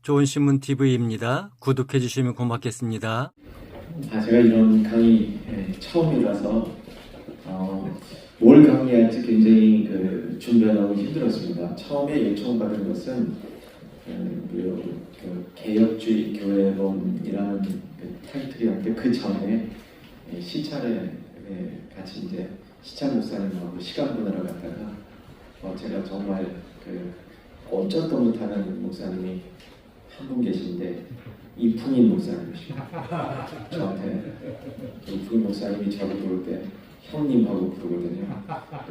좋은신문 TV입니다. 구독해 주시면 고맙겠습니다. 제가 이런 강의 처음이라서 뭘 강의할지 굉장히 준비하려고 힘들었습니다. 처음에 요청받은 것은 개혁주의 교회론이라는 타이틀이었는데 그 전에 시찰에 같이 이제 시찰 목사님하고 시간 보내러 갔다가 제가 정말 꼼짝도 못하는 목사님이 한 분 계신데 이풍인 목사님이십니다. 저한테 이풍인 목사님이 저를 부를 때 형님하고 부르거든요.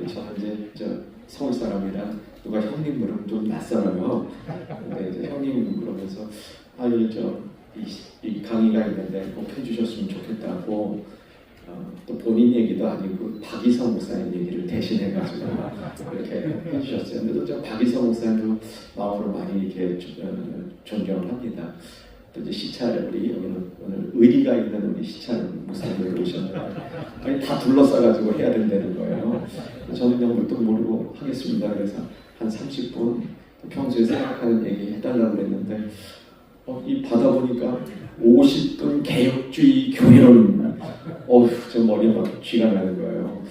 저는 이제 서울 사람이라 누가 형님 부르면 좀 낯설어요. 근데 이제 형님 부르면서 이 강의가 있는데 꼭 해주셨으면 좋겠다고 또 본인 얘기도 아니고 박이성 목사님 얘기를 대신해가지고 이렇게 해주셨어요. 근데 또 박이성 목사님도 마음으로 많이 이렇게 존경을 합니다. 또 이제 시찰 우리 오늘 의리가 있는 우리 시찰 목사님을 오셨는데 다 둘러싸가지고 해야 된다는 거예요. 저는 그냥 뭣도 모르고 하겠습니다. 그래서 한 30분 평소에 생각하는 얘기 해달라고 그랬는데 이 받아보니까 50분 개혁주의 교회론 저 머리에 막 쥐가 나는 거예요.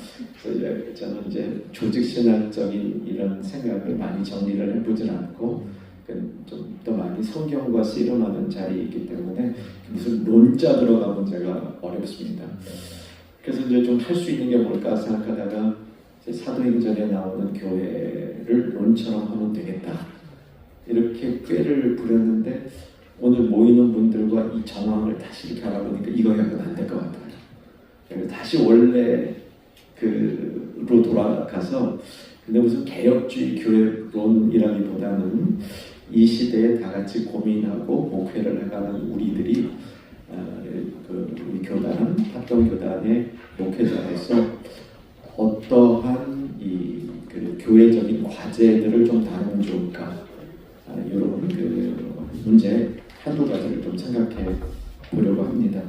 그래서 저는 이제 조직신학적인 이런 생각을 많이 정리를 해보진 않고 좀 더 많이 성경과 씨름하는 자리에 있기 때문에 무슨 논자 들어가면 제가 어렵습니다. 그래서 이제 좀 할 수 있는 게 뭘까 생각하다가 사도행전에 나오는 교회를 론처럼 하면 되겠다. 이렇게 꾀를 부렸는데 오늘 모이는 분들과 이 정황을 다시 이렇게 알아보니까 이거야는 안 될 것 같아요. 그래서 다시 원래 로 돌아가서 근데 무슨 개혁주의 교회론이라기보다는 이 시대에 다 같이 고민하고 목회를 해가는 우리들이 우리 교단, 합동교단의 목회자로서 어떠한 이 교회적인 과제들을 좀 다루면 좋을까 이런 문제 한두 가지를 좀 생각해 보려고 합니다.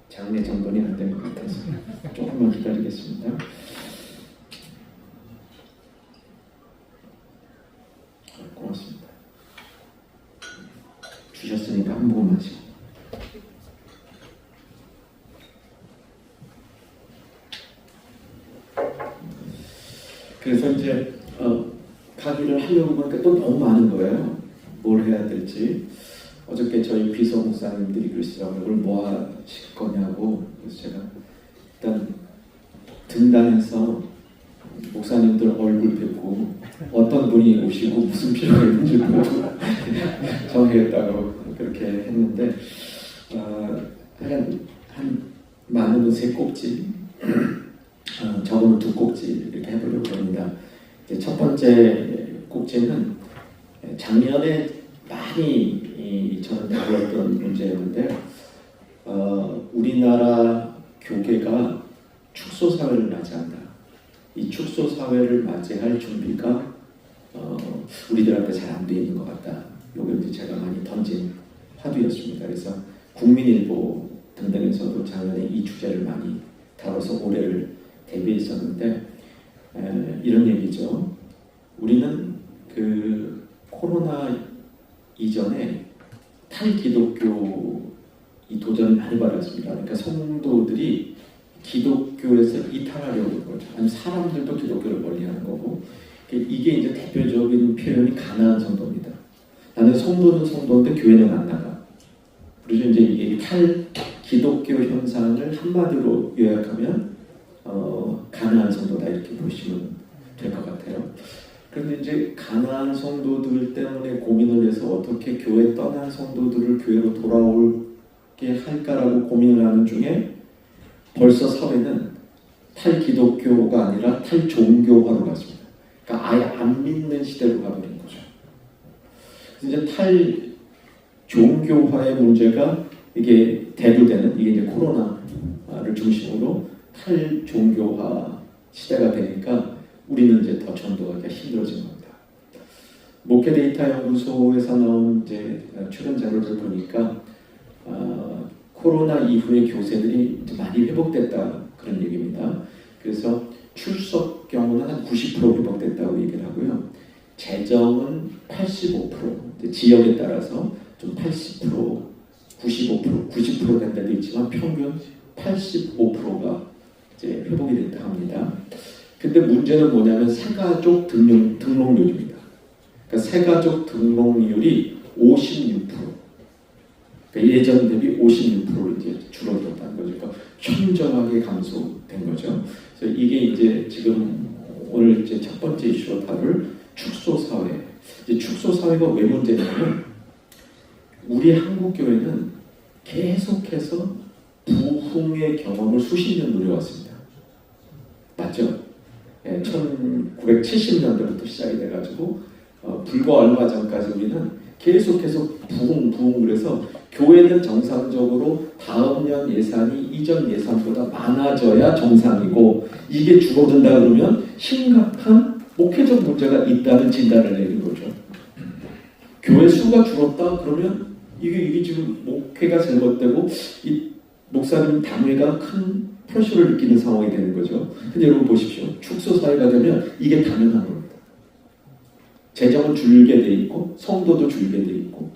장례 정돈이 안 된 것 같아서 조금만 기다리겠습니다. 고맙습니다. 주셨으니까 한 모금 하시고. 그래서 이제 강의를 하려고 보니까 또 너무 많은 거예요. 뭘 해야 될지. 어저께 저희 비서 목사님들이 그러시더라고요. 오늘 뭐 하실 거냐고. 그래서 제가 일단 등단해서 목사님들 얼굴 뵙고 어떤 분이 오시고 무슨 필요가 있는지 보고 정해겠다고 그렇게 했는데 한 많으면 3꼭지 적으면 2꼭지 이렇게 해보려고 합니다. 첫 번째 꼭지는 작년에 많이 저는 다루었던 문제였는데 우리나라 교계가 축소 사회를 맞이한다. 이 축소 사회를 맞이할 준비가 우리들한테 잘 안 돼 있는 것 같다. 요게 제가 많이 던진 화두였습니다. 그래서 국민일보 등등에서도 작년에 이 주제를 많이 다뤄서 올해를 대비했었는데 이런 얘기죠. 우리는 코로나 이전에 탈기독교 이 도전을 많이 받았습니다. 그러니까 성도들이 기독교에서 이탈하려고 하는 거죠. 아니면 사람들도 기독교를 멀리하는 거고 이게 이제 대표적인 표현이 가난한 성도입니다. 나는 성도는 성도인데 교회는 안 나가. 그래서 이제 이게 탈기독교 현상을 한마디로 요약하면 가난한 성도다 이렇게 보시면 될 것 같아요. 그런데 이제 가난한 성도들 때문에 고민을 해서 어떻게 교회 떠난 성도들을 교회로 돌아오게 할까라고 고민을 하는 중에 벌써 사회는 탈기독교가 아니라 탈종교화로 갔습니다. 그러니까 아예 안 믿는 시대로 가버린 거죠. 이제 탈종교화의 문제가 이게 대두되는 이게 이제 코로나를 중심으로 탈종교화 시대가 되니까 우리는 이제 더 전도하기가 힘들어진 겁니다. 목회데이터 연구소에서 나온 이제 최근 자료를 보니까 코로나 이후에 교세들이 이제 많이 회복됐다 그런 얘기입니다. 그래서 출석 경우는 한 90% 회복됐다고 얘기를 하고요. 재정은 85% 이제 지역에 따라서 좀 80%, 95%, 90% 된 데도 있지만 평균 85%가 이제 회복이 됐다 합니다. 근데 문제는 뭐냐면 새가족 등록률입니다. 그러니까 새가족 등록률이 56%. 그러니까 예전 대비 56% 이제 줄어들었다는 거죠. 그러니까 현저하게 감소된 거죠. 그래서 이게 이제 지금 오늘 이제 첫 번째 이슈로 다룰 축소 사회. 이제 축소 사회가 왜 문제냐면 우리 한국 교회는 계속해서 부흥의 경험을 수십 년 누려왔습니다. 맞죠? 1970년대부터 시작이 돼가지고 불과 얼마 전까지 우리는 계속해서 부흥 그래서 교회는 정상적으로 다음 년 예산이 이전 예산보다 많아져야 정상이고 이게 줄어든다 그러면 심각한 목회적 문제가 있다는 진단을 내린 거죠. 교회 수가 줄었다 그러면 이게 지금 목회가 잘못되고 이 목사님 당회가 큰 프레셔를 느끼는 상황이 되는 거죠. 근데 여러분 보십시오. 축소 사회가 되면 이게 당연한 겁니다. 재정은 줄게 돼 있고 성도도 줄게 돼 있고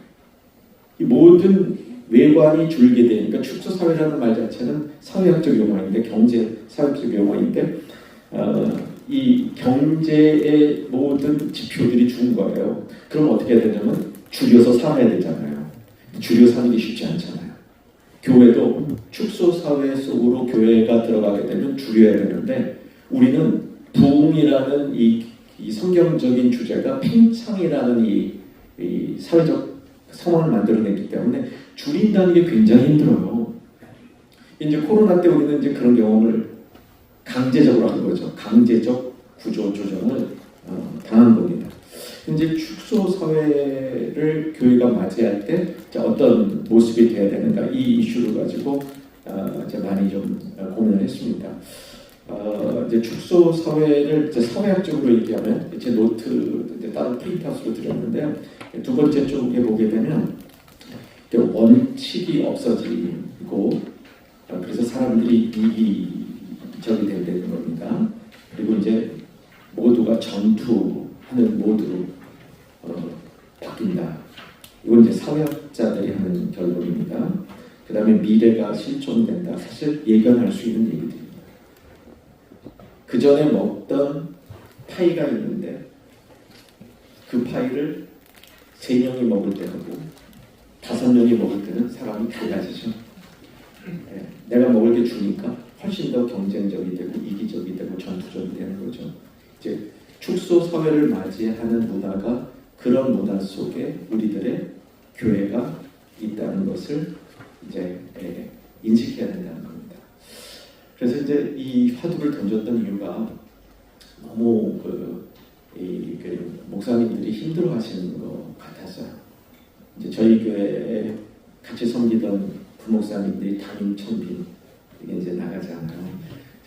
이 모든 외관이 줄게 되니까 축소 사회라는 말 자체는 사회학적 용어인데 경제 사회학적 용어인데 이 경제의 모든 지표들이 준 거예요. 그럼 어떻게 해야 되냐면 줄여서 살아야 되잖아요. 줄여 사는 게 쉽지 않잖아요. 교회도 축소 사회 속으로 교회가 들어가게 되면 줄여야 되는데 우리는 부흥이라는 이 성경적인 주제가 팽창이라는 이 사회적 상황을 만들어냈기 때문에 줄인다는 게 굉장히 힘들어요. 이제 코로나 때 우리는 이제 그런 경험을 강제적으로 한 거죠. 강제적 구조 조정을 당한 겁니다. 이제 축소 사회를 교회가 맞이할 때 어떤 모습이 돼야 되는가 이 이슈를 가지고 이제 많이 좀 고민을 했습니다. 이제 축소 사회를 이제 사회학적으로 얘기하면 제 노트 이제 다른 프린트아웃으로 드렸는데요. 두 번째 쪽에 보게 되면 원칙이 없어지고 그래서 사람들이 이기적이 된다는 겁니다. 그리고 이제 모두가 전투하는 모드로 바뀐다. 이건 이제 사회학자들이 하는 결론입니다. 그 다음에 미래가 실존된다. 사실 예견할 수 있는 얘기들입니다. 그 전에 먹던 파이가 있는데 그 파이를 3명이 먹을 때하고 5명이 먹을 때는 사람이 달라지죠. 내가 먹을 게 주니까 훨씬 더 경쟁적이 되고 이기적이 되고 전투적이 되는 거죠. 이제 축소 사회를 맞이하는 문화가 그런 문화 속에 우리들의 교회가 있다는 것을 이제 인식해야 된다는 겁니다. 그래서 이제 이 화두를 던졌던 이유가 너무 그 목사님들이 힘들어하시는 것 같았어요. 이제 저희 교회에 같이 섬기던 부목사님들이 담임 청빈 이게 이제 나가잖아요.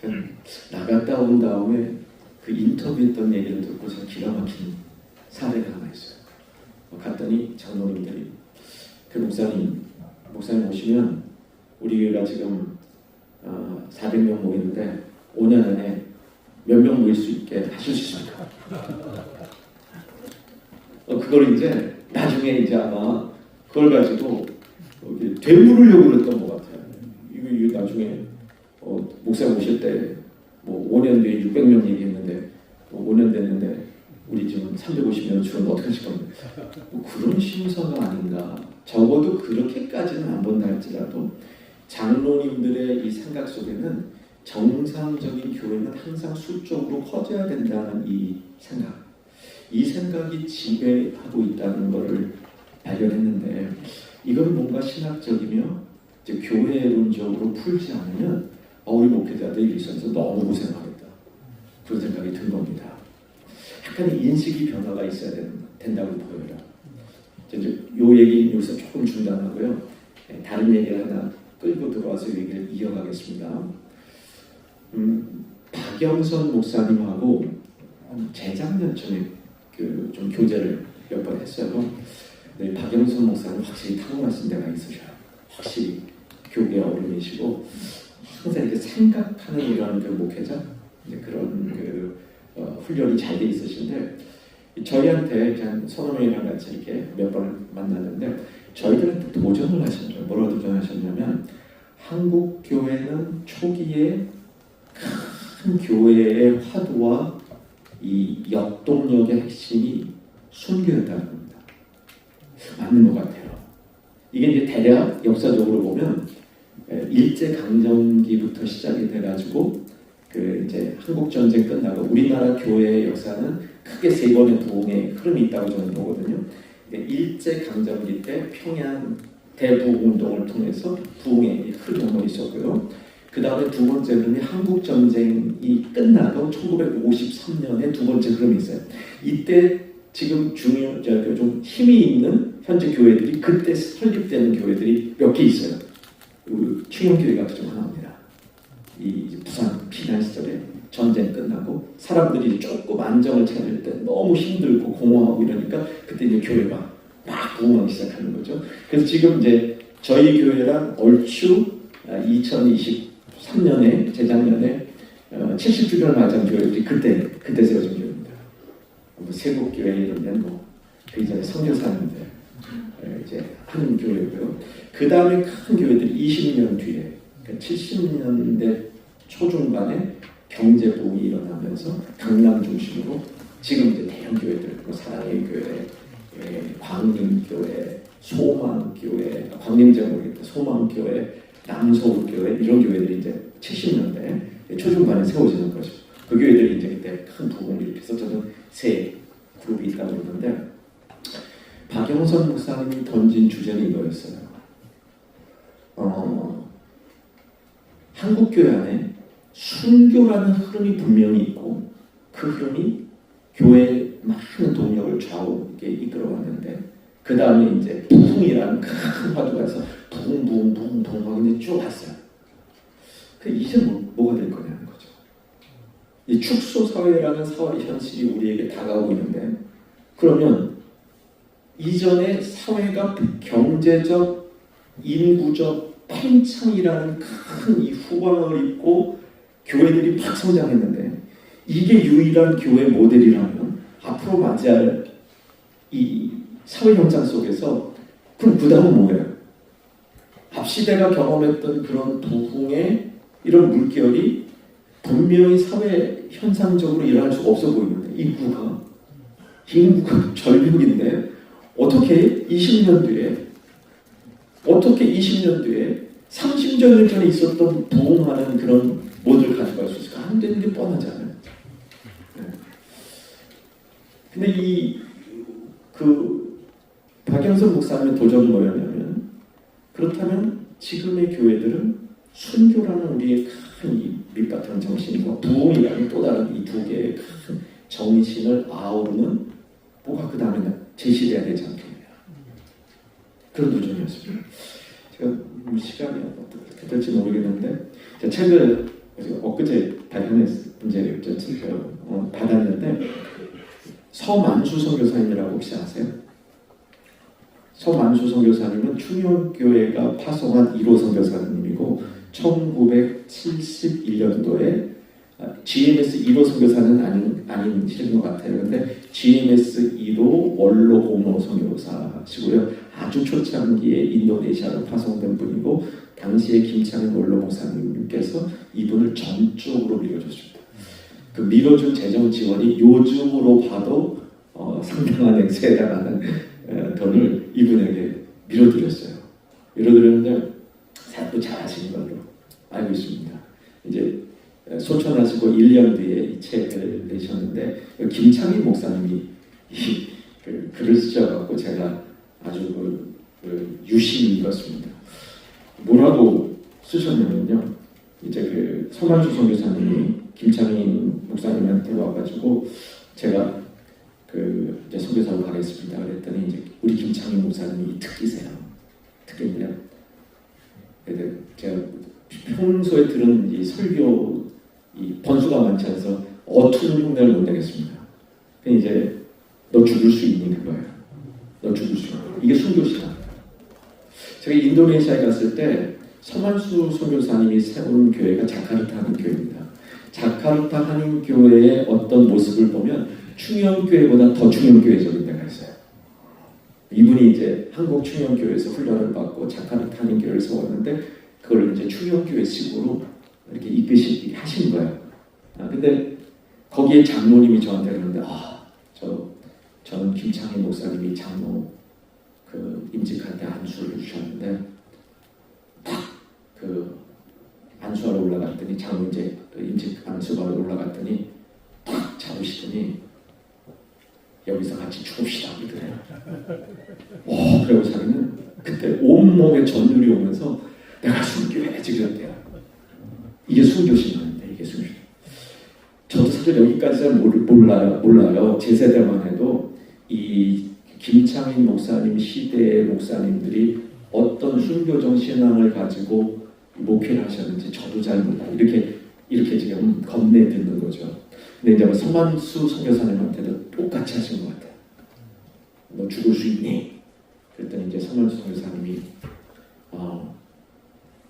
저는 나갔다 온 다음에 그 인터뷰했던 얘기를 듣고 저 기가 막힌 사례가 하나 있어요. 갔더니 장로님들이 그 목사님 오시면 우리 교회가 지금 400명 모이는데 5년 안에 몇 명 모일 수 있게 하실 수 있습니까? 그걸 이제 나중에 이제 아마 그걸 가지고 되물으려고 그랬던 것 같아요. 이거 나중에 목사님 오실 때 뭐 5년 뒤에 600명 얘기했는데 5년 됐는데 우리 지금 350명 줄었는데 어떻게 하실 겁니까? 그런 심사가 아닌가. 적어도 그렇게까지는 안 본다 할지라도 장로님들의 이 생각 속에는 정상적인 교회는 항상 수적으로 커져야 된다는 이 생각이 지배하고 있다는 것을 발견했는데 이건 뭔가 신학적이며 이제 교회론적으로 풀지 않으면 우리 목회자들 일선에서 너무 고생하겠다 그런 생각이 든 겁니다. 약간의 인식이 변화가 있어야 된다고 보여요. 이제 요 얘기는 여기서 조금 중단하고요. 다른 얘기를 하나 끌고 들어와서 얘기를 이어가겠습니다. 박영선 목사님하고 재작년쯤에 좀 교제를 몇 번 했어요. 네, 박영선 목사님 확실히 타고나신 데가 있으셔요. 확실히 교계 어른이시고 항상 이렇게 생각하는 이런 그 목회자 그런 그 훈련이 잘 돼 있으신데 저희한테 그냥 서너 명이랑 같이 이렇게 몇 번을 만났는데 저희들한테 도전을 하셨죠. 뭐라고 도전하셨냐면 한국 교회는 초기에 큰 교회의 화두와 이 역동력의 핵심이 순교였다는 겁니다. 맞는 것 같아요. 이게 이제 대략 역사적으로 보면 일제 강점기부터 시작이 돼가지고 그 이제 한국 전쟁 끝나고 우리나라 교회의 역사는 크게 세 번의 부흥의 흐름이 있다고 저는 보거든요. 일제 강점기 때 평양 대부흥 운동을 통해서 부흥의 흐름이 있었고요. 그 다음에 두 번째 흐름이 한국 전쟁이 끝나고 1953년에 두 번째 흐름이 있어요. 이때 지금 좀 힘이 있는 현재 교회들이 그때 설립되는 교회들이 몇 개 있어요. 충영교회가 그중 하나입니다. 이 부산 피난 시절에 전쟁 끝나고 사람들이 조금 안정을 찾을 때 너무 힘들고 공허하고 이러니까 그때 이제 교회가 막 부흥하기 시작하는 거죠. 그래서 지금 이제 저희 교회랑 얼추 2023년에 재작년에 70주년을 맞은 교회들이 그때 세워진 교회입니다. 뭐 세국교회 이러면 그 이전에 선교사님들 이제 하는 교회고요. 그 다음에 큰 교회들이 20년 뒤에 그러니까 70년대 초중반에 경제 부흥이 일어나면서 강남 중심으로 지금 이제 대형 교회들, 뭐 사랑의 교회, 광림교회, 소망교회, 광림제 모르겠다, 소망교회, 남서울교회 이런 교회들이 이제 70년대 초중반에 세워지는 거죠. 그 교회들이 이제 그때 큰 부흥을 일으켜서 저는 세 그룹이 있다고 그러는데 박영선 목사님이 던진 주제는 이거였어요. 한국 교회 안에 순교라는 흐름이 분명히 있고 그 흐름이 교회의 많은 동력을 좌우에 이끌어왔는데 그 다음에 이제 부흥이라는 큰 화두가 있어 부흥 하고 쭉 갔어요. 그 이제 뭐가 될 거냐는 거죠. 이 축소 사회라는 사회 현실이 우리에게 다가오고 있는데 그러면 이전에 사회가 경제적, 인구적 팽창이라는 큰 이 후광을 입고 교회들이 막 성장했는데 이게 유일한 교회 모델이라면 앞으로 맞이할 이 사회 현상 속에서 그럼 그 다음은 뭐예요? 앞시대가 경험했던 그런 부흥의 이런 물결이 분명히 사회 현상적으로 일어날 수가 없어 보이는데 인구가 절벽인데 어떻게 20년 뒤에 30년 전에 있었던 부흥하는 그런 모델을 가져갈 수 있을까? 안 되는 게 뻔하잖아요. 근데 박영선 목사님의 도전은 뭐였냐면 그렇다면 지금의 교회들은 순교라는 우리의 큰 밑바탕 정신과 부흥이라는 또 다른 이 두 개의 큰 정신을 아우르는 뭐가 그 다음에 제시돼야 되지 않겠냐. 그런 도전이었습니다. 제가 시간이 어떻게 될지 모르겠는데 제가 책을 엊그제 발견했 문제를 받았는데 서만수 선교사님이라고 혹시 아세요? 서만수 선교사님은 충영교회가 파송한 1호 선교사님이고 1971년도에 GMS 1호 선교사는 아닌 실은 것 같아요. 근데 GMS 1호 원로 공로 선교사시고요. 아주 초창기에 인도네시아로 파송된 분이고 당시에 김창인 원로 목사님께서 이분을 전적으로 밀어줬습니다. 그 밀어준 재정 지원이 요즘으로 봐도 상당한 액수에 해당하는 돈을 이분에게 밀어드렸어요. 밀어드렸는데 사업도 잘 하시는 걸로 알고 있습니다. 이제 소천하시고 1년 뒤에 이 책을 내셨는데 김창인 목사님이 글을 쓰셔갖고 제가 아주 유심히 읽었습니다. 뭐라고 쓰셨냐면요. 이제 서만수 선교사님이 김창인 목사님한테 와가지고 제가 이제 선교사로 가겠습니다. 그랬더니 이제 우리 김창인 목사님이 특기세요. 특기인데요. 제가 평소에 들은 이 설교 이 번수가 많지 않아서 어투는 흉내를 못 내겠습니다. 그냥 이제 너 죽을 수 있니 그거예요. 너 죽을 수 있니. 이게 순교시다. 제가 인도네시아에 갔을 때 서만수 선교사님이 세운 교회가 자카르타 한인교회입니다. 자카르타 한인교회의 어떤 모습을 보면 충영교회보다 더 충영교회적인 데가 있어요. 이분이 이제 한국 충영교회에서 훈련을 받고 작가를 타는 교회를 세웠는데 그걸 이제 충영교회식으로 이렇게 이끄시 하신 거예요. 근데 거기에 장로님이 저한테 그러는데 저는 김창희 목사님이 장로 임직할 때 안수를 주셨는데 딱 안수하러 올라갔더니 장로 이제 임직 안수하러 올라갔더니 딱 잡으시더니 여기서 같이 죽읍시다 그러더래요. 그리고 자기는 그때 온몸에 전율이 오면서 내가 순교해야지 그랬대요. 이게 순교신앙인데 이게 순교. 저도 사실 여기까지 잘 몰라요. 제 세대만 해도 이 김창인 목사님 시대의 목사님들이 어떤 순교적 신앙을 가지고 목회를 하셨는지 저도 잘 몰라요. 이렇게 지금 겁내 듣는 거죠. 근데 이제 서만수 선교사님한테도 똑같이 하신 것 같아요. 너 죽을 수 있니? 그랬더니 이제 서만수 선교사님이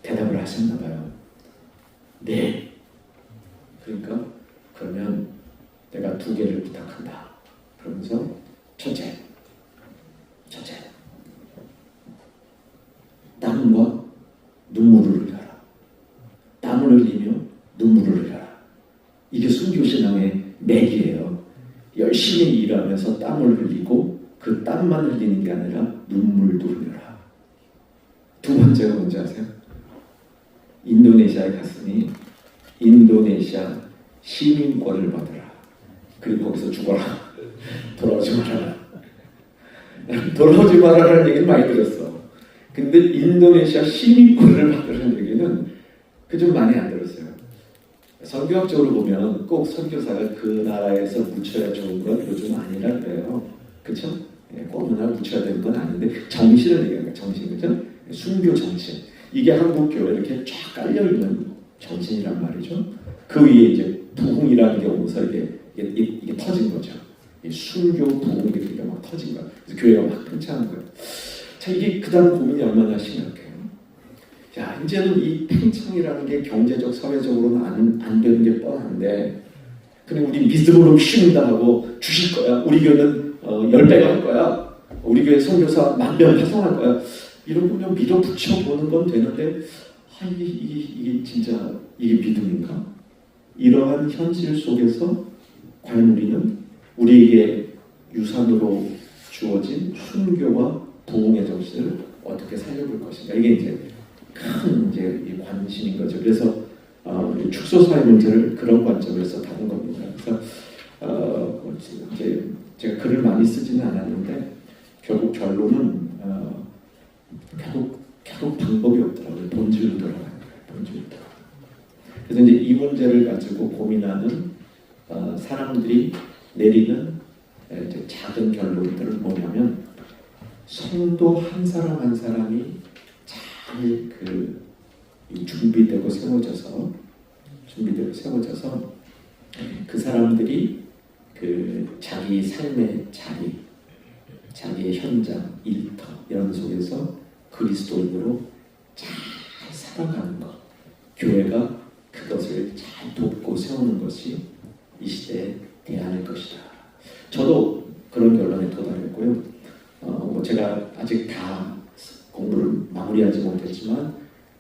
대답을 하셨나 봐요. 네. 그러니까 그러면 내가 2개를 부탁한다. 그러면서 첫째, 땀과 눈물을 흘려라. 땀을 흘리며 눈물을 흘려라. 이게 순교신앙의 맥이에요. 열심히 일하면서 땀을 흘리고 그 땀만 흘리는 게 아니라 눈물도 흘려라. 2번째가 뭔지 아세요? 인도네시아에 갔으니 인도네시아 시민권을 받으라. 그리고 거기서 죽어라. 돌아오지 말아라. 돌아오지 말아라는 얘기는 많이 들었어. 근데 인도네시아 시민권을 받으라는 얘기는 좀 많이 안 들었어요. 선교학적으로 보면 꼭 선교사가 그 나라에서 묻혀야 좋은 건 요즘 아니라 그래요. 그렇죠? 꼭 어느 나라 묻혀야 되는 건 아닌데 정신을 얘기하는 거예요. 정신, 그렇죠? 순교 정신. 이게 한국 교회 이렇게 쫙 깔려 있는 정신이란 말이죠. 그 위에 이제 부흥이라는 게 오면서 이게 터진 거죠. 순교 부흥이 이렇게 막 터진 거예요. 그래서 교회가 막 팽창한 거예요. 자, 이게 그다음 고민이 얼마나 심각해요. 자, 이제는 이 팽창이라는 게 경제적, 사회적으로는 안 되는 게 뻔한데, 그냥 우리 믿음으로 키운다 하고 주실 거야. 우리 교회는 10배가 할 거야. 우리 교회 선교사 10,000명 파송할 거야. 이런 거 그냥 밀어붙여 보는 건 되는데, 이게 진짜 이게 믿음인가? 이러한 현실 속에서 과연 우리는 우리에게 유산으로 주어진 순교와 부흥의 정신을 어떻게 살려볼 것인가? 이게 이제 큰 이제 관심인 거죠. 그래서 축소사회 문제를 그런 관점에서 다룬 겁니다. 그래서 이제 제가 글을 많이 쓰지는 않았는데 결국 결론은 결국 방법이 없더라고요. 본질로 돌아가는 거예요. 본질로 돌아가는. 그래서 이제 이 문제를 가지고 고민하는 사람들이 내리는 이제 작은 결론들은 뭐냐면 성도 한 사람 한 사람이 잘 준비되고 세워져서 그 사람들이 자기 삶의 자리, 자기의 현장, 일터 이런 속에서 그리스도인으로 잘 살아가는 것, 교회가 그것을 잘 돕고 세우는 것이 이 시대의 대안일 것이다. 저도 그런 결론에 도달했고요. 제가 아직 다 공부를 마무리하지 못했지만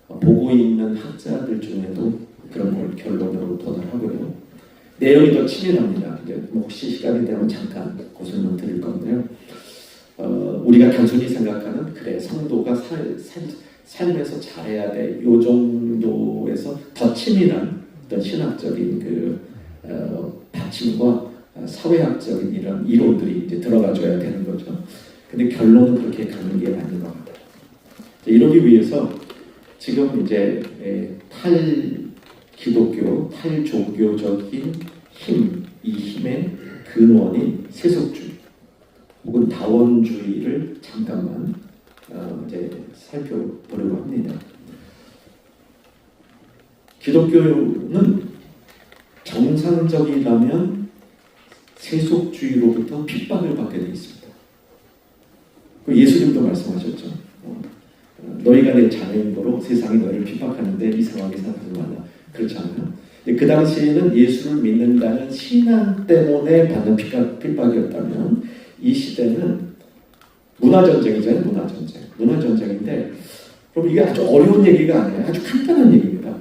보고 있는 학자들 중에도 그런 걸 결론으로 도달하고요. 내용이 더 치밀합니다. 이제 혹시 시간이 되면 잠깐 그 설명 드릴 건데요. 우리가 단순히 생각하는 성도가 삶에서 잘해야 돼. 이 정도에서 더 치밀한 어떤 신학적인 받침과 사회학적인 이런 이론들이 이제 들어가줘야 되는 거죠. 근데 결론은 그렇게 가는 게 아닌 것 같아요. 이러기 위해서 지금 이제 탈기독교, 탈종교적인 힘, 이 힘의 근원인 세속주의 혹은 다원주의를 잠깐만 이제 살펴보려고 합니다. 기독교는 정상적이라면 세속주의로부터 핍박을 받게 되어 있습니다. 예수님도 말씀하셨죠. 너희가 내 자녀인 거로 세상이 너희를 핍박하는데 이상하게 생각하지 말라. 그렇지 않아요? 근데 그 당시에는 예수를 믿는다는 신앙 때문에 받는 핍박이었다면 이 시대는 문화전쟁이잖아요. 문화전쟁인데 그럼 이게 아주 어려운 얘기가 아니에요. 아주 간단한 얘기입니다.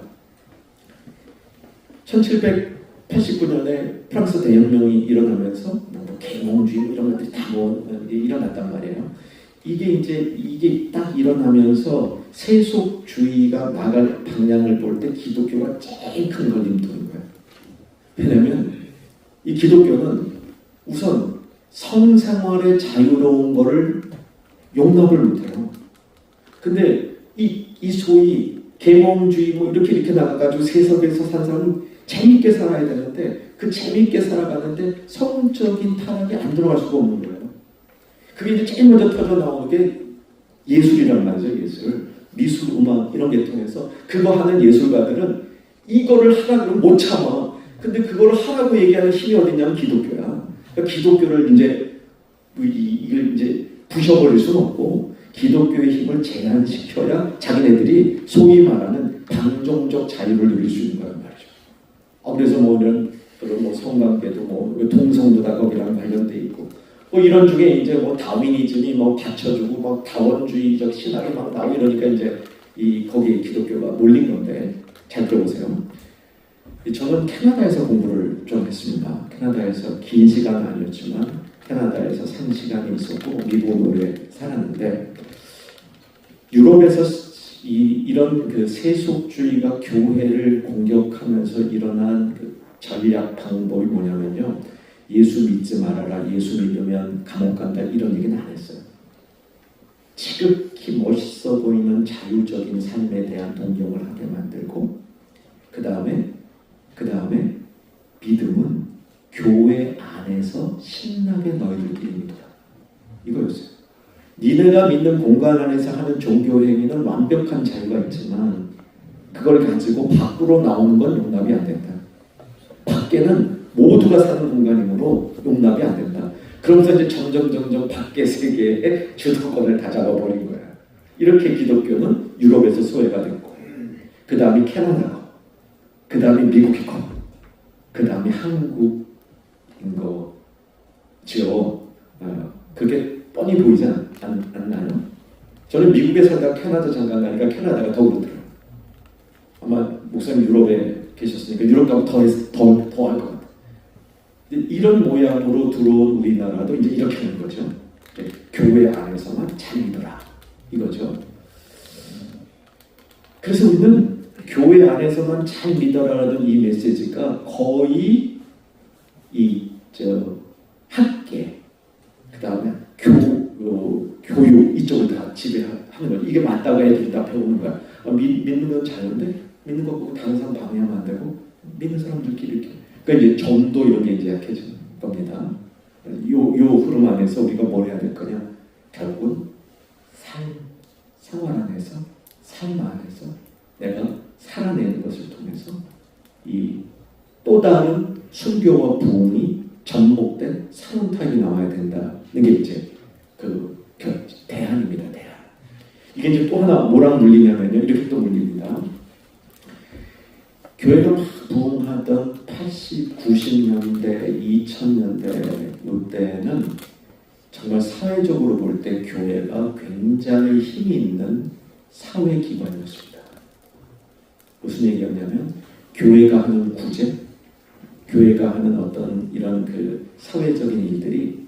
1789년에 프랑스 대혁명이 일어나면서 뭐 계몽주의 이런 것들이 다 일어났단 말이에요. 이게 딱 일어나면서 세속주의가 나갈 방향을 볼 때 기독교가 제일 큰 걸림돌인 거예요. 왜냐하면 이 기독교는 우선 성생활의 자유로운 거를 용납을 못해요. 근데 이 소위 계몽주의 뭐 이렇게 나가가지고 세속에서 산 사람은 재밌게 살아야 되는데 그 재밌게 살아가는데 성적인 타락이 안 들어갈 수가 없는 거예요. 그게 이제 제일 먼저 터져 나오는 게 예술이란 말이죠. 예술, 미술, 음악 이런 게 통해서 그거 하는 예술가들은 이거를 하라고 못 참아. 근데 그걸 하라고 얘기하는 힘이 어디냐면 기독교야. 그러니까 기독교를 이걸 이제 부셔버릴 수는 없고 기독교의 힘을 제한시켜야 자기네들이 소위 말하는 방종적 자유를 누릴 수 있는 거란 말이죠. 그래서 뭐 이런 성관계도 뭐 동성도 다 거기랑 관련돼 있고 뭐 이런 중에 이제 뭐 다윈이즘이 뭐 받쳐주고 막 다원주의적 신학이 막 나오고 이러니까 이제 거기에 기독교가 몰린 건데 잘 들어보세요. 저는 캐나다에서 공부를 좀 했습니다. 캐나다에서 긴 시간은 아니었지만 캐나다에서 3시간이 있었고 미국은 오래 살았는데 유럽에서 이런 그 세속주의가 교회를 공격하면서 일어난 그 전략 방법이 뭐냐면요. 예수 믿지 말아라. 예수 믿으면 감옥 간다. 이런 얘기는 안 했어요. 지극히 멋있어 보이는 자유적인 삶에 대한 동경을 하게 만들고 그 다음에 믿음은 교회 안에서 신나게 너희들끼리 믿어라. 이거였어요. 니네가 믿는 공간 안에서 하는 종교 행위는 완벽한 자유가 있지만 그걸 가지고 밖으로 나오는 건 용납이 안 된다. 밖에는 모두가 사는 공간이므로 용납이 안 된다. 그러면서 이제 점점 밖의 세계의 주도권을 다 잡아버린 거야. 이렇게 기독교는 유럽에서 소외가 됐고 그 다음에 캐나다고 그 다음에 미국이고 그 다음에 한국인 거죠. 그게 뻔히 보이지 않나요? 저는 미국에 살다가 캐나다 잠깐 가니까 캐나다가 더 그렇더라고요. 아마 목사님 유럽에 계셨으니까 유럽 가면 더 할 것 같아요. 이런 모양으로 들어온 우리나라도 이제 이렇게 하는 거죠. 교회 안에서만 잘 믿어라. 이거죠. 그래서 우리는 교회 안에서만 잘 믿어라라는 이 메시지가 거의 학계, 그 다음에 교육 이쪽을 다 지배하는 거예요. 이게 맞다고 애들이 다 배우는 거야. 믿는 건 자유인데 믿는 거 보고 다른 사람 방해하면 안 되고 믿는 사람들끼리 이렇게. 그러니까 이제 전도 이런 게 이제 약해지는 겁니다. 요 흐름 안에서 우리가 뭘 해야 될 거냐? 결국은 생활 안에서, 삶 안에서 내가 살아내는 것을 통해서 이 또 다른 순교와 부흥이 접목된 새로운 타입이 나와야 된다는 게 이제 그 대안입니다. 대안. 이게 이제 또 하나 뭐랑 물리냐면요. 이렇게 또 물립니다. 교회가 막 부흥하던 80, 90년대, 2000년대 이때는 정말 사회적으로 볼 때 교회가 굉장히 힘이 있는 사회기관이었습니다. 무슨 얘기였냐면 교회가 하는 구제, 교회가 하는 어떤 이런 그 사회적인 일들이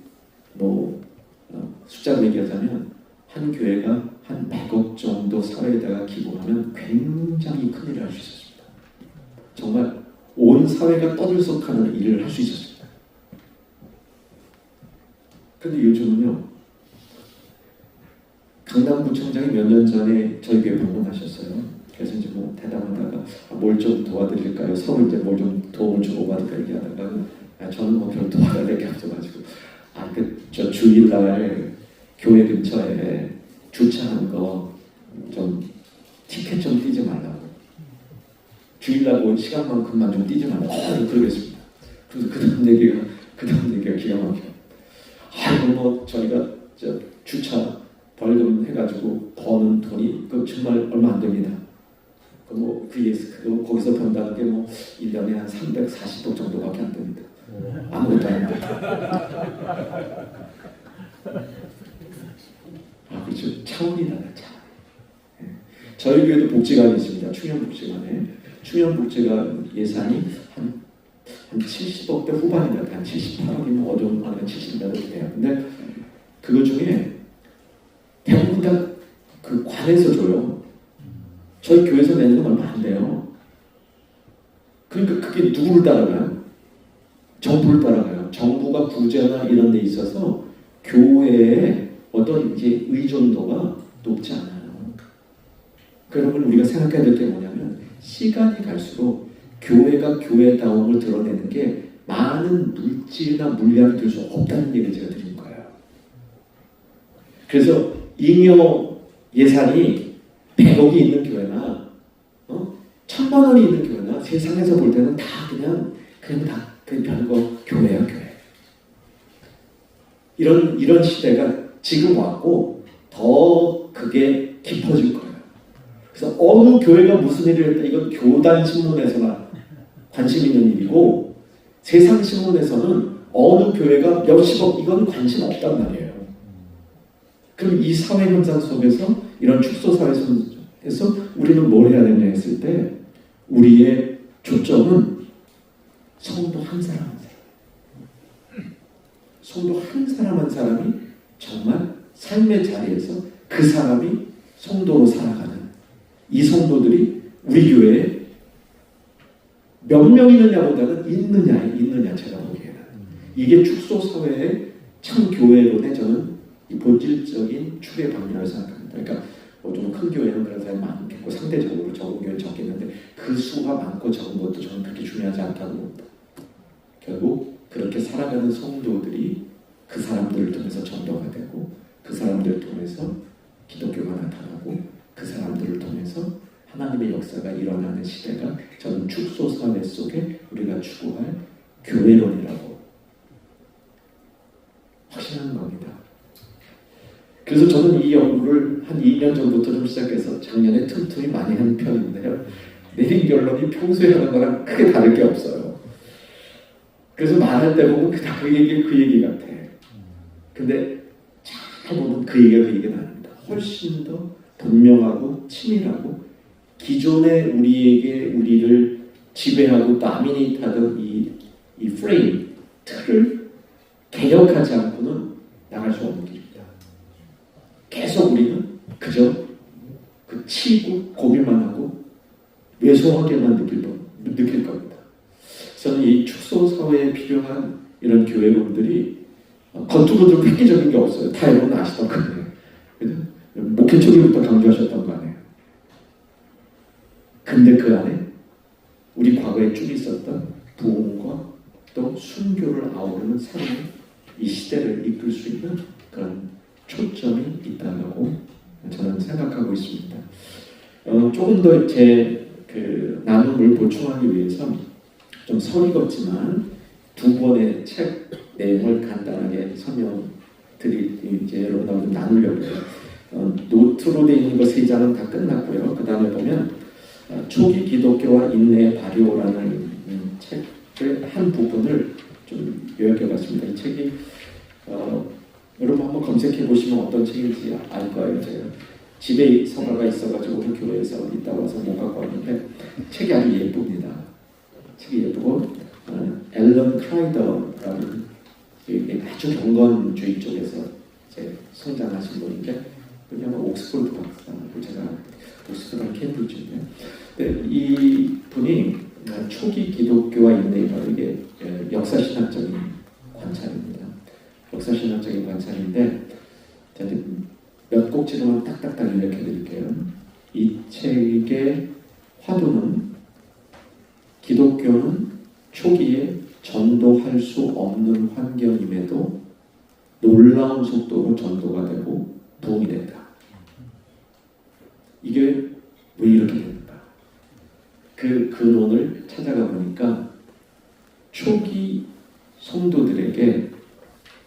숫자로 얘기하자면 한 교회가 한 100억 정도 사회에다가 기부하면 굉장히 큰 일을 할 수 있었습니다. 정말 온 사회가 떠들썩하는 일을 할 수 있었습니다. 그런데 요즘은요. 강남구청장이 몇 년 전에 저희 교회 방문하셨어요. 그래서 이제 대담하다가 뭘 좀 도와드릴까요? 서로 이제 뭘 좀 도움을 주고받을까 얘기하다가 저는 별 도와드릴 될 게 없어가지고 저 주일날 교회 근처에 주차한 거 좀 티켓 좀 띄지 말라고. 주일날 시간만큼만 좀 띄지 말라고. 그러겠습니다. 그래서 그 다음 얘기가 기가 막혀. 저희가 주차 벌금 해가지고 버는 돈이 정말 얼마 안 됩니다. 거기서 번다는 게 1년에 한 340억 정도밖에 안 됩니다. 아무것도 안 됩니다. 그렇죠. 차원이 달라요. 저희 교회도 복지관이 있습니다. 충현복지관에. 충현복지관 예산이 한 70억대 후반입니다. 한 78억이면 어려운 한 70몇 억이 돼요. 근데 그것 중에 대부분 다 그 관에서 줘요. 저희 교회에서 내는 건 얼마 안 돼요. 그러니까 그게 누구를 따라가요? 정부를 따라가요. 정부가 부재나 이런 데 있어서 교회의 어떤 이제 의존도가 높지 않아요. 그러면 우리가 생각해야 될 게 뭐냐면 시간이 갈수록 교회가 교회다움을 드러내는 게 많은 물질이나 물량이 될 수 없다는 얘기를 제가 드린 거예요. 그래서 잉여 예산이 100억이 있는 교회나 1000만 원이 있는 교회나 세상에서 볼 때는 다 그냥 별거 교회야 교회. 이런 시대가 지금 왔고 더 그게 깊어질 거예요. 그래서 어느 교회가 무슨 일을 했다 이건 교단 신문에서나 관심 있는 일이고 세상 신문에서는 어느 교회가 몇십억 이건 관심 없단 말이에요. 그럼 이 사회 현상 속에서 이런 축소 사회에서 우리는 뭘 해야 되냐 했을 때 우리의 초점은 성도 한 사람 한 사람, 성도 한 사람 한 사람이 정말 삶의 자리에서 그 사람이 성도로 살아가는 이 성도들이 우리 교회에 몇 명 있느냐보다는 있느냐 제가 보기에는 이게 축소 사회의 참 교회론의 저는 이 본질적인 축의 방향을 생각합니다. 그러니까 좀 큰 교회는 그런 사람이 많겠고 상대적으로 적은 교회는 적겠는데 그 수가 많고 적은 것도 저는 그렇게 중요하지 않다고 봅니다. 결국 그렇게 살아가는 성도들이 그 사람들을 통해서 전도가 되고 그 사람들을 통해서 기독교가 나타나고 그 사람들을 통해서 하나님의 역사가 일어나는 시대가 저는 축소 사회 속에 우리가 추구할 교회론이라고 확신하는 겁니다. 그래서 저는 이 연구를 한 2년 전부터 좀 시작해서 작년에 틈틈이 많이 한 편인데요. 내린 결론이 평소에 하는 거랑 크게 다를 게 없어요. 그래서 말할 때 보면 그 얘기 같아. 근데 잘 보면 그 얘기가 아닙니다. 훨씬 더 분명하고 치밀하고 기존에 우리를 지배하고 다미네이트하던 이 프레임, 틀을 개혁하지 않고는 나갈 수 없는 길입니다. 계속 우리는 그저 치고 고민만 하고 왜소하게만 느낄 겁니다. 저는 이 축소 사회에 필요한 이런 교회론들이 겉으로도 획기적인 게 없어요. 다 여러분 아시던 거예요. 목회 초기부터 강조하셨던 거 아니에요. 근데 그 안에 우리 과거에 쭉 있었던 부흥과 또 순교를 아우르는 새로운 이 시대를 이끌 수 있는 그런 초점이 있다고 저는 생각하고 있습니다. 조금 더 제 나눔을 보충하기 위해서 좀 선이 걷지만 두 권의 책 내용을 간단하게 이제 여러분하고 나누려고 해요. 노트로 되어 있는 거 3장은 다 끝났고요. 그 다음에 보면 초기 기독교와 인내의 발효라는 책의 한 부분을 좀 요약해봤습니다. 이 책이 여러분 한번 검색해 보시면 어떤 책인지 알 거예요. 제가 집에 서가가 있어가지고 오늘 교회에서 이따 와서 못 갖고 왔는데 책이 아주 예쁩니다. 책이 예쁘고 앨런 크라이더라는 아주 경건주의 쪽에서 이제 성장하신 분인데 그냥 옥스퍼드 박사고 제가 옥스퍼드 캠브리지인데 이 분이 초기 기독교와 인내의 이게 역사신학적인 관찰입니다. 역사신학적인 관찰인데 몇 꼭지로만 딱딱딱 요약해 드릴게요. 이 책의 화두는 기독교는 초기에 전도할 수 없는 환경임에도 놀라운 속도로 전도가 되고 부흥이 된다. 이게 왜 이렇게 됩니까? 그 근원을 찾아가 보니까 초기 성도들에게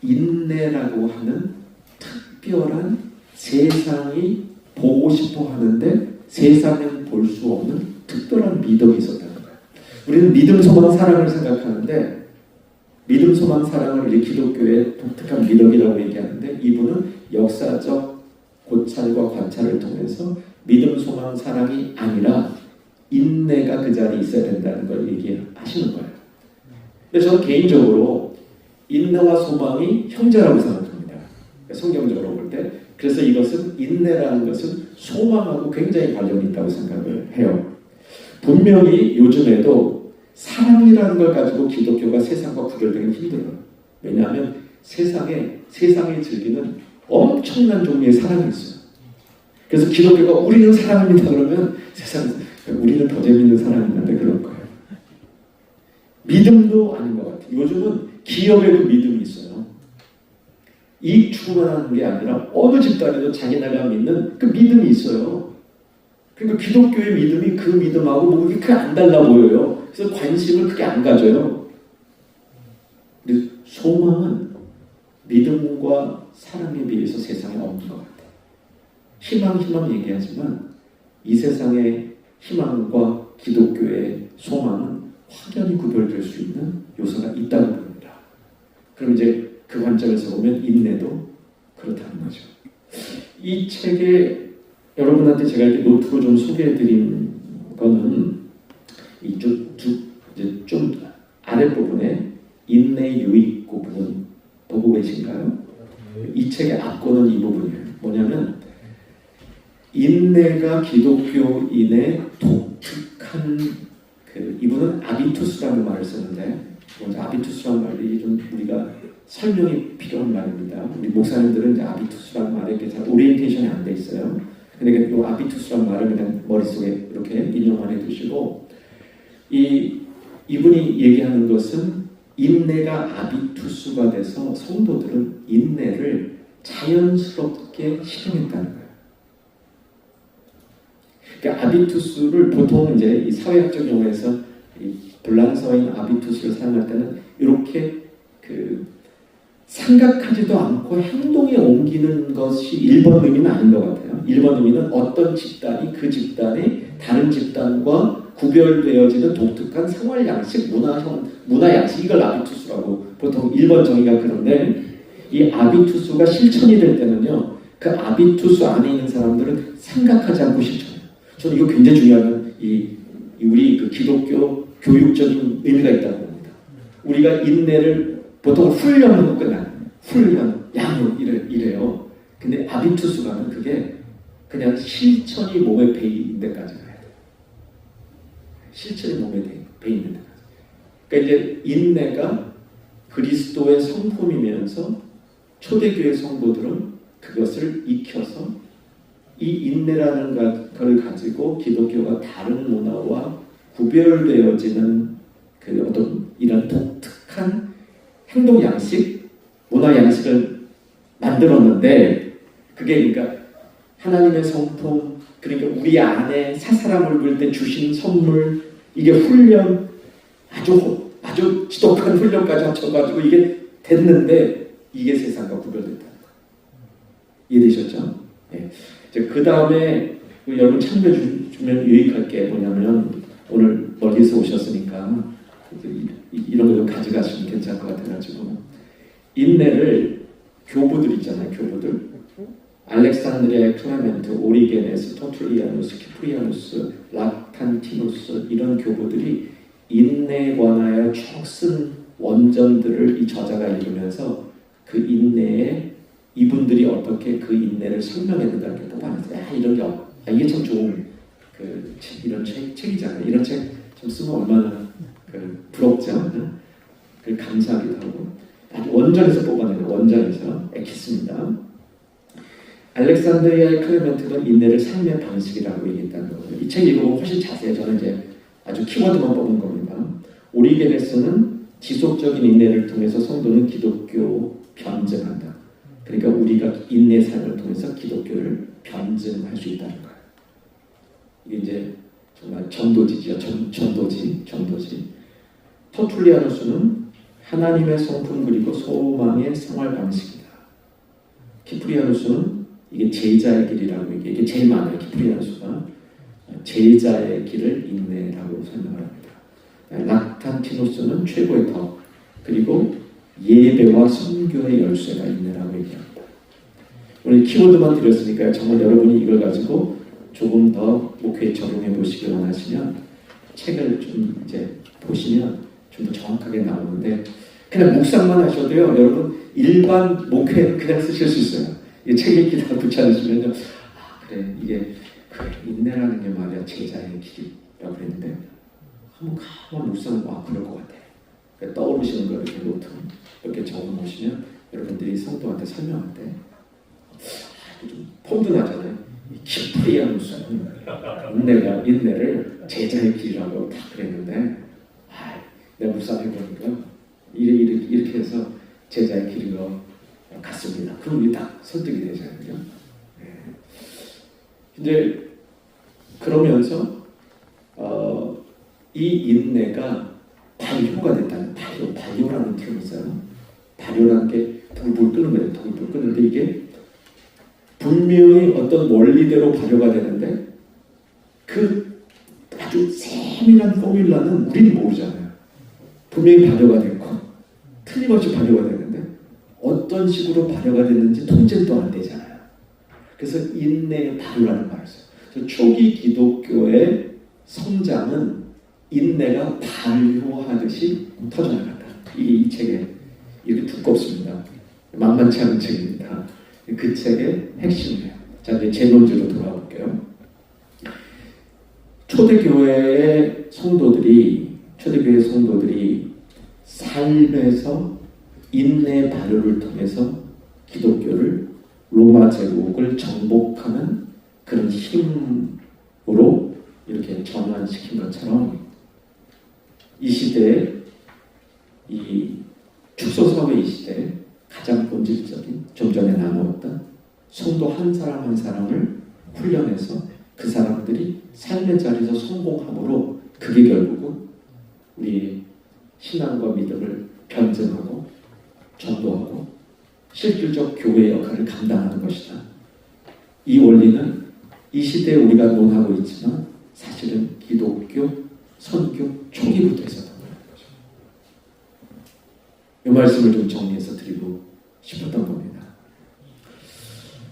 인내라고 하는 특별한 세상이 보고 싶어 하는데 세상은 볼 수 없는 특별한 미덕이 있었다는 거예요. 우리는 믿음, 소망, 사랑을 생각하는데 믿음, 소망, 사랑을 우리 기독교의 독특한 미덕이라고 얘기하는데 이분은 역사적 고찰과 관찰을 통해서 믿음, 소망, 사랑이 아니라 인내가 그 자리에 있어야 된다는 걸 얘기하시는 거예요. 근데 저는 개인적으로 인내와 소망이 형제라고 생각합니다. 성경적으로 볼 때. 그래서 이것은 인내라는 것은 소망하고 굉장히 관련이 있다고 생각을 해요. 분명히 요즘에도 사랑이라는 걸 가지고 기독교가 세상과 구별되기는 힘들어요. 왜냐하면 세상에 즐기는 엄청난 종류의 사랑이 있어요. 그래서 기독교가 우리는 사랑입니다 그러면 세상에서 우리는 더 재밌는 사랑이 있는데 그럴 거예요. 믿음도 아닌 것 같아요. 요즘은 기업에도 믿음이 있어요. 이익 추구하는 게 아니라 어느 집단에도 자기네가 믿는 그 믿음이 있어요. 그러니까 기독교의 믿음이 그 믿음하고 뭐 그렇게 크게 안 달라 보여요. 그래서 관심을 크게 안 가져요. 근데 소망은 믿음과 사랑에 비해서 세상에 없는 것 같아요. 희망 얘기하지만 이 세상의 희망과 기독교의 소망은 확연히 구별될 수 있는 요소가 있다고 봅니다. 그럼 이제 그 관점에서 보면 인내도 그렇다는 거죠. 이 책에 여러분한테 제가 이렇게 노트로 좀 소개해드린 거는 좀 아랫부분에 인내 유익 부분 보고 계신가요? 이 책의 앞권은 이 부분이에요. 뭐냐면 인내가 기독교인의 독특한 이분은 아비투스라는 말을 쓰는데 먼저 아비투스라는 말이 좀 우리가 설명이 필요한 말입니다. 우리 목사님들은 이제 아비투스라는 말에 이렇게 잘 오리엔테이션이 안 돼 있어요. 근데 이 아비투스라는 말을 그냥 머릿속에 이렇게 인용만 해두시고 이분이 얘기하는 것은 인내가 아비투스가 돼서 성도들은 인내를 자연스럽게 실행했다는 거예요. 그러니까 아비투스를 보통 이제 이 사회학적 용어에서 이 블랑서인 아비투스를 사용할 때는 이렇게 생각하지도 않고 행동에 옮기는 것이 1번 의미는 아닌 것 같아요. 1번 의미는 어떤 집단이 그 집단이 다른 집단과 구별되어지는 독특한 생활 양식, 문화 양식, 이걸 아비투스라고 보통 1번 정의가 그런데 이 아비투스가 실천이 될 때는요, 그 아비투스 안에 있는 사람들은 생각하지 않고 실천해요. 저는 이거 굉장히 중요한 우리 그 기독교 교육적인 의미가 있다고 봅니다. 우리가 인내를 보통 훈련으로 끝나요. 훈련, 양육 이래요. 근데 아비투스가는 그게 그냥 실천이 몸에 배인 데까지 가야 돼요. 실천이 몸에 배인 데까지. 그러니까 이제 인내가 그리스도의 성품이면서 초대교회 성도들은 그것을 익혀서 이 인내라는 것을 가지고 기독교가 다른 문화와 구별되어지는 그 어떤 이런 독특한 행동 양식, 문화 양식을 만들었는데 그게 그러니까 하나님의 성품, 그러니까 우리 안에 새 사람을 부를 때 주신 선물, 이게 훈련, 아주 지독한 훈련까지 합쳐가지고 이게 됐는데 이게 세상과 구별됐다는 거예요. 이해되셨죠? 네. 그 다음에 여러분 참고해 주면 유익할 게 뭐냐면 오늘 멀리서 오셨으니까 이런 거 좀 가져가시면 괜찮을 것 같아가지고 인내를 교부들 있잖아요. 교부들 알렉산드리아의 클레멘트, 오리게네스, 터툴리아누스, 키프리아누스, 락탄티누스 이런 교부들이 인내에 관하여 쭉 쓴 원전들을 이 저자가 읽으면서 그 인내에 이분들이 어떻게 그 인내를 설명해 준다는 게 뽑아냈어요. 이게 참 좋은 이런 책이잖아요. 이런 책 좀 쓰면 얼마나 부럽죠. 감사하기도 하고 아주 원전에서 뽑아내는 원전에서 엑기스입니다. 알렉산드리아의 클레멘트는 인내를 삶의 방식이라고 얘기했다는 거예요. 이 책 읽어보면 훨씬 자세히 저는 이제 아주 키워드만 뽑은 겁니다. 오리게네스는 지속적인 인내를 통해서 성도는 기독교 변증한다. 그러니까 우리가 인내 삶을 통해서 기독교를 변증할 수 있다는 거예요. 이게 이제 정말 전도지죠. 전도지. 터툴리아누스는 하나님의 성품 그리고 소망의 생활 방식이다. 키프리아누스는 이게 제자의 길이라고 이게 제일 많아요. 키프리아누스가 제자의 길을 인내라고 설명을 합니다. 락탄티노스는 최고의 덕, 그리고 예배와 선교의 열쇠가 인내라고 얘기합니다. 오늘 키워드만 드렸으니까요. 정말 여러분이 이걸 가지고 조금 더 목회에 적용해 보시기 원하시면 책을 좀 이제 보시면 좀 더 정확하게 나오는데, 그냥 묵상만 하셔도요, 여러분 일반 목회 그냥 쓰실 수 있어요. 이 책 읽기다가 붙여주시면요, 아 그래 이게 그래 인내라는 게 말이야 제자의 길이라고 그랬는데 한번 묵상 그럴 것 같아. 그러니까 떠오르시는 걸 이렇게 노트 이렇게 적어놓으시면 여러분들이 성도한테 설명할 때 좀 폼드나잖아요. 키프리한 무슨 인내를 제자의 길이라고 다 그랬는데, 내가 묵상해보니까 이렇게 해서 제자의 길이로 갔습니다. 그럼 우리 딱 설득이 되잖아요. 이제 그러면서 이 인내가 발효가 됐다는, 발효라는 표현이 있어요. 발효라는 게 불불 끄는 거예요. 불불 끄는데 이게 분명히 어떤 원리대로 발효가 되는데 그 아주 세밀한 포뮬라는 우리는 모르잖아요. 분명히 발효가 됐고 틀림없이 발효가 되는데 어떤 식으로 발효가 됐는지 통제도 안 되잖아요. 그래서 인내의 발효라는 말을 써요. 초기 기독교의 성장은 인내가 발효하듯이 터져나간다. 이 책에 이렇게 두껍습니다. 만만치 않은 책입니다. 그 책의 핵심이에요. 자, 이제 제논지로 돌아올게요. 초대교회의 성도들이 삶에서 인내의 발효를 통해서 기독교를 로마 제국을 정복하는 그런 힘으로 이렇게 전환시킨 것처럼 이 시대에, 이 축소사회 이 시대에 가장 본질적인, 좀 전에 나누었던 성도 한 사람 한 사람을 훈련해서 그 사람들이 삶의 자리에서 성공함으로, 그게 결국은 우리 신앙과 믿음을 변증하고 전도하고 실질적 교회의 역할을 감당하는 것이다. 이 원리는 이 시대에 우리가 논하고 있지만 사실은 기독교 선교 초기부터 있었던 거죠. 이 말씀을 좀 정리해서 드리고 싶었던 겁니다.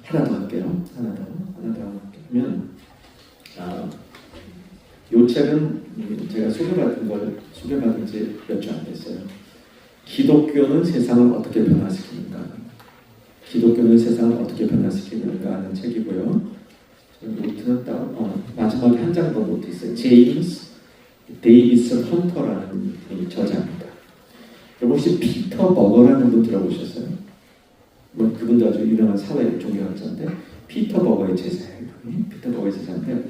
하나 더 할게요. 하나 더 하면, 이 책은 제가 소개받은 지 몇 주 안 됐어요. 기독교는 세상을 어떻게 변화시키는가? 기독교는 세상을 어떻게 변화시키는가 하는 책이고요. 노트는 마지막에 한 장 더 노트 있어요. 제임스 데이비슨 헌터라는 저자입니다. 여러분 혹시 피터 버거라는 분 들어보셨어요? 그분도 아주 유명한 사회 종교학자인데, 피터 버거의 제자예요. 피터 버거의 제자인데,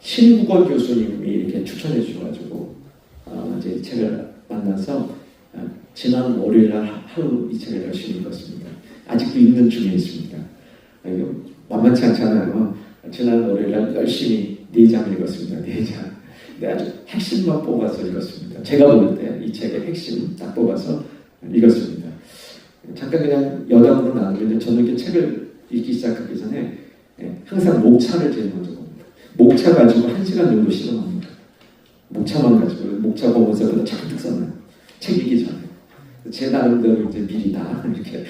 신국원 교수님이 이렇게 추천해 주셔가지고 이제 책을 만나서 지난 월요일날 하루 이 책을 열심히 읽었습니다. 아직도 읽는 중에 있습니다. 만만치 않잖아요. 지난 월요일날 열심히 4장 읽었습니다. 4장. 근데 아주 핵심만 뽑아서 읽었습니다. 제가 볼 때 이 책의 핵심 딱 뽑아서 읽었습니다. 잠깐 그냥 여담으로 나누는데, 저는 이렇게 책을 읽기 시작하기 전에 항상 목차를 제일 먼저 봅니다. 목차 가지고 1시간 정도 실험합니다. 목차만 가지고, 목차 보면서 잔뜩 써놔요. 책 읽기 전에. 제 나름대로 이제 미리 다 이렇게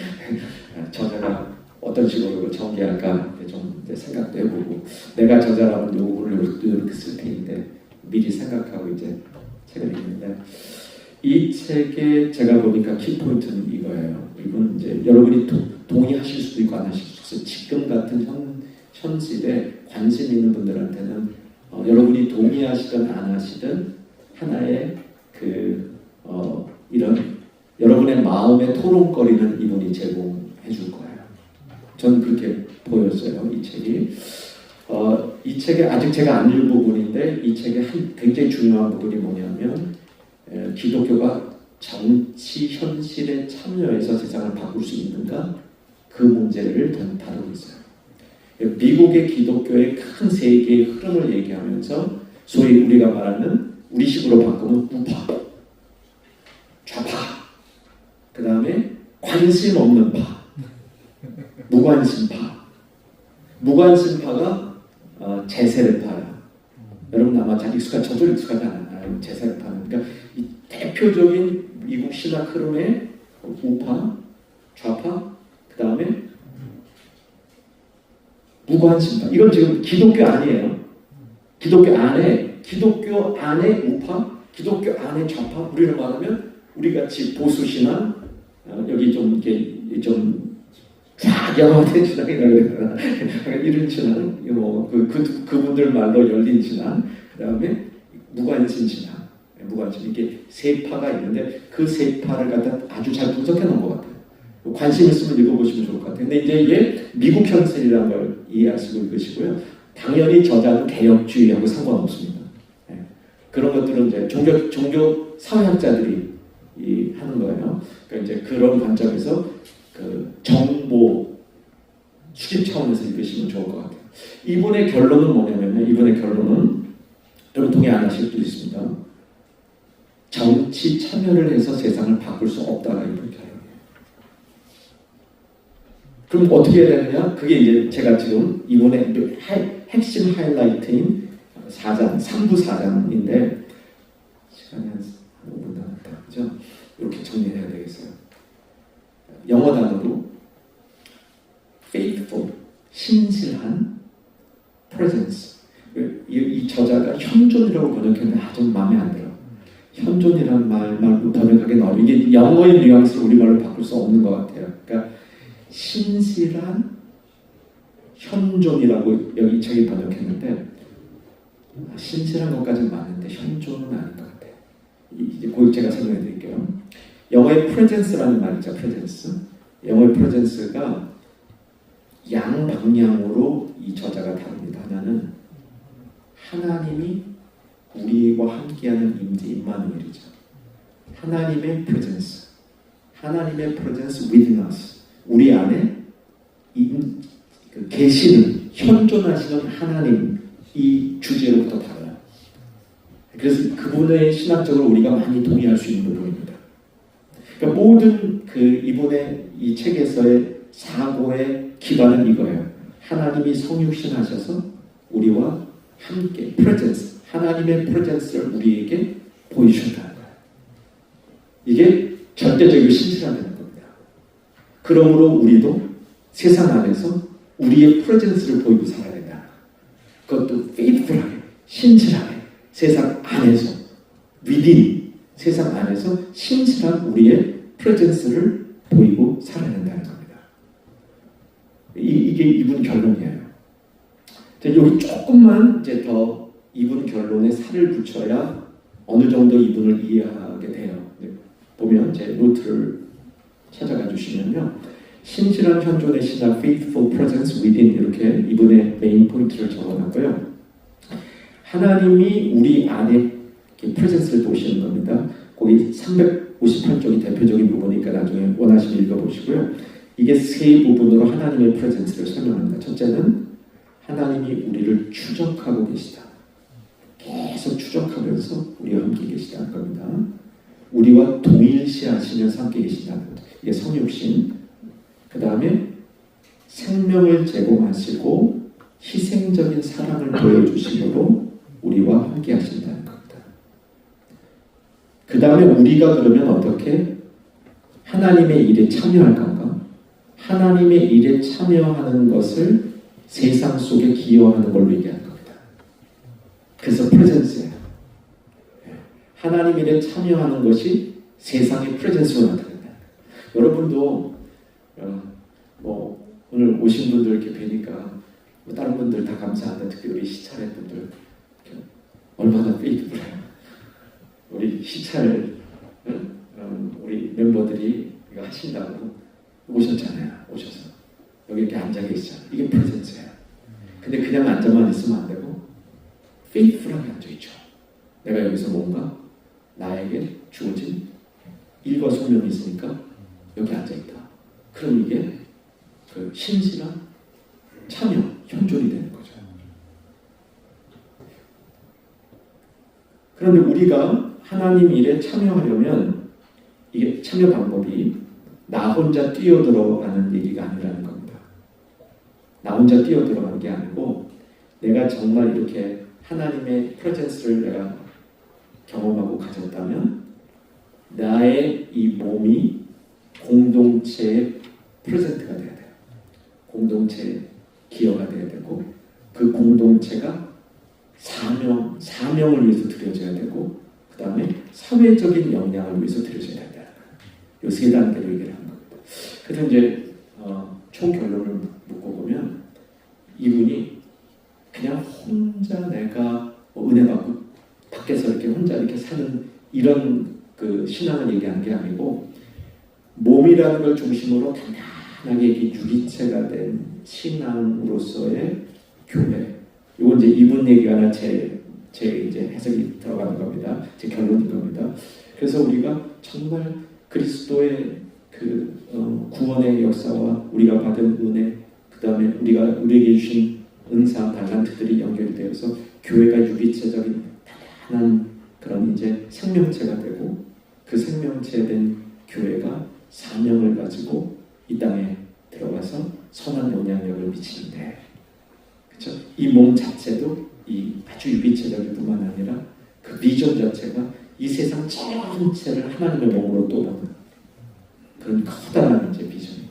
저자가 어떤 식으로 전개할까 좀 생각도 해보고, 내가 저자라면 요거를 이렇게 쓸 테니까 미리 생각하고 이제 책을 읽는데, 이 책에 제가 보니까 키포인트는 이거예요. 이건 이제 여러분이 동의하실 수도 있고 안 하실 수도 있어요. 지금 같은 현실에 관심 있는 분들한테는 여러분이 동의하시든 안 하시든 하나의 이런 여러분의 마음의 토론거리는 이분이 제공해 줄 거예요. 저는 그렇게 보였어요. 이 책이. 이 책에 아직 제가 안 읽은 부분인데, 이 책의 굉장히 중요한 부분이 뭐냐면, 기독교가 정치 현실에 참여해서 세상을 바꿀 수 있는가, 그 문제를 다루고 있어요. 미국의 기독교의 큰 세계의 흐름을 얘기하면서 소위 우리가 말하는, 우리식으로 바꾸면 우파, 좌파, 그 다음에 관심 없는 파, 무관심파. 무관심파가 제세르파야. 여러분 아마 잘 저도 익숙하지 않아요. 제세르파는 그러니까 이 대표적인 미국 신학 흐름의 우파, 좌파, 그 다음에 무관심파. 이건 지금 기독교 아니에요. 기독교 안에 우파, 기독교 안에 좌파. 우리를 말하면 우리 같이 보수 신앙, 여기 좀 이렇게 좀 자경화된 신앙이라고 해야 되나 이런 신앙, 그분들 말로 열린 신앙, 그 다음에 무관심 신앙, 무관심 이게 세 파가 있는데 그 세 파를 갖다 아주 잘 분석해 놓은 것 같아요. 관심 있으면 읽어보시면 좋을 것 같아요. 근데 이제 이게 미국 현실이라는 걸 이해하시고 읽으시고요. 당연히 저자는 개혁주의하고 상관없습니다. 네. 그런 것들은 이제 종교 사회학자들이 하는 거예요. 그러니까 이제 그런 관점에서 그 정보 수집 차원에서 읽으시면 좋을 것 같아요. 이분의 결론은 뭐냐면요. 이분의 결론은 여러분 동의 안 하실 수도 있습니다. 정치 참여를 해서 세상을 바꿀 수 없다가 이분 결론이에요. 그럼 어떻게 해야 되느냐? 그게 이제 제가 지금 이번에 핵심 하이라이트인 4장, 3부 4장인데 시간이 한 5분 남았다. 그죠? 이렇게 정리해야 되겠어요. 영어 단어로 faithful, 신실한 presence. 이 저자가 현존이라고 번역했는데 좀 마음에 안 들어. 현존이라는 말로 번역하기는 어려워. 이게 영어의 뉘앙스를 우리말로 바꿀 수 없는 것 같아요. 그러니까 신실한 현존이라고 여기 책에 번역했는데 신실한 것까지는 맞는데 현존은 아닌 것 같아요. 이제 곧 제가 설명해 드릴게요. 영어의 presence라는 말이죠. presence. 영어의 presence가 양방향으로 이 저자가 다룹니다. 하나는 하나님이 우리와 함께하는 임마누엘이죠. 하나님의 presence, 하나님의 presence within us. 우리 안에 계시는 현존하시는 하나님 이 주제로부터 달라요. 그래서 그분의 신학적으로 우리가 많이 동의할 수 있는 부분입니다. 그러니까 모든 이분의 이 책에서의 사고의 기반은 이거예요. 하나님이 성육신하셔서 우리와 함께 presence, 하나님의 presence를 우리에게 보여주셨다는 거예요. 이게 절대적이고 신실하다는 겁니다. 그러므로 우리도 세상 안에서 우리의 presence를 보이고 살아야 된다. 그것도 faithful하게, 신실하게 세상 안에서 within, 세상 안에서 신실한 우리의 presence를 보이고 살아야 된다는 겁니다. 이게 이분 결론이에요. 여기 조금만 이제 더 이분 결론에 살을 붙여야 어느 정도 이분을 이해하게 돼요. 보면 제 노트를 찾아가 주시면요. 신실한 현존의 신학, faithful presence within 이렇게 이분의 메인 포인트를 적어놨고요. 하나님이 우리 안에 presence를 보시는 겁니다. 거기 358쪽이 대표적인 부분이니까 나중에 원하시면 읽어보시고요. 이게 세 부분으로 하나님의 presence를 설명합니다. 첫째는 하나님이 우리를 추적하고 계시다. 계속 추적하면서 우리와 함께 계시다는 겁니다. 우리와 동일시하시면서 함께 계신다는 겁니다. 이게 성육신. 그 다음에 생명을 제공하시고 희생적인 사랑을 보여주심으로 우리와 함께 하신다는 겁니다. 그 다음에 우리가 그러면 어떻게 하나님의 일에 참여할 건가? 하나님의 일에 참여하는 것을 세상 속에 기여하는 걸로 얘기하는 겁니다. 그래서 presence예요. 하나님 일에 참여하는 것이 세상의 presence로 나타난다. 여러분도 오늘 오신 분들 이렇게 뵈니까 다른 분들 다 감사한다. 특히 우리 시찰의 분들 얼마나 faithful해요. 우리 시찰 우리 멤버들이 이거 하신다고 오셨잖아요. 오셔서 여기 이렇게 앉아 계시잖아요. 이게 presence예요. 근데 그냥 앉아만 있으면 안 되고 faithful하게 앉아 있죠. 내가 여기서 뭔가 나에게 주어진 일과 소명이 있으니까 여기 앉아 있다. 그럼 이게 그 신실한 참여, 현존이 되는 거죠. 그런데 우리가 하나님 일에 참여하려면 이게 참여 방법이 나 혼자 뛰어들어가는 얘기가 아니라는 겁니다. 나 혼자 뛰어들어가는 게 아니고 내가 정말 이렇게 하나님의 프레젠스를 내가 경험하고 가졌다면 나의 이 몸이 공동체의 프레젠트가 돼야 돼요. 공동체의 기여가 돼야 되고 그 공동체가 사명을 위해서 드려져야 되고 그 다음에 사회적인 역량을 위해서 드려져야 된다. 이 세 단계로 얘기를 하는 겁니다. 그래서 이제 총 결론을 묻고 보면 이분이 그냥 혼자 내가 은혜 받고 밖에서 이렇게 혼자 이렇게 사는 이런 그 신앙을 얘기하는 게 아니고 몸이라는 걸 중심으로 단단하게 유기체가 된 신앙으로서의 교회. 이건 이제 이분 얘기가 아니라 제 이제 해석이 들어가는 겁니다. 제 결론인 겁니다. 그래서 우리가 정말 그리스도의 그 구원의 역사와 우리가 받은 은혜, 그 다음에 우리에게 주신 은사, 달란트들이 연결되어서 교회가 유기체적인 단단한 그런 이제 생명체가 되고 그 생명체 된 교회가 사명을 가지고 이 땅에 들어가서 선한 영향력을 미치는데, 그렇죠? 이 몸 자체도 이 아주 유기체적일 뿐만 아니라 그 비전 자체가 이 세상 전체를 하나님의 몸으로 또 보는 그런 커다란 이제 비전이.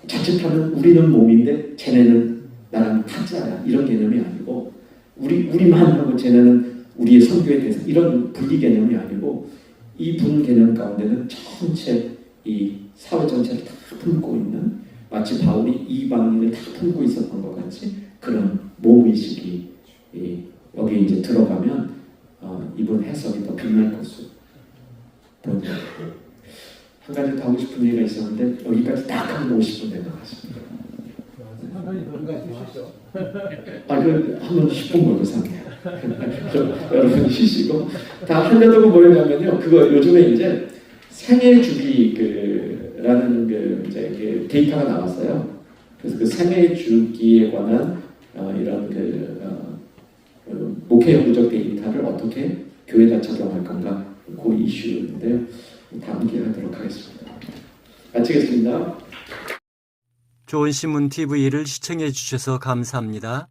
자칫하면 우리는 몸인데 쟤네는 나랑 타짜야 이런 개념이 아니고 우리만 하고 쟤네는 우리의 선교에 대해서 이런 분리 개념이 아니고 이 분 개념 가운데는 전체 이 사회 전체를 다 품고 있는, 마치 바울이 이방인을 다 품고 있었던 것 같이 그런 몸의식이 여기 이제 들어가면 이번 해석이 더 빛날 것으로 보입니다. 한 가지 더 하고 싶은 얘기가 있었는데 여기까지 딱 하고 50분 된 것 같습니다. 한번 10분 걸고 상해요. 여러분 쉬시고 다 하려고 뭐냐면요. 그거 요즘에 이제 생애 주기라는 그 이제 그 데이터가 나왔어요. 그래서 그 생애 주기에 관한 이런 목회 연구적 데이터를 어떻게 교회에다 적용할 건가 그 이슈인데요. 다음 기회에 하도록 하겠습니다. 마치겠습니다. 좋은 신문 TV를 시청해 주셔서 감사합니다.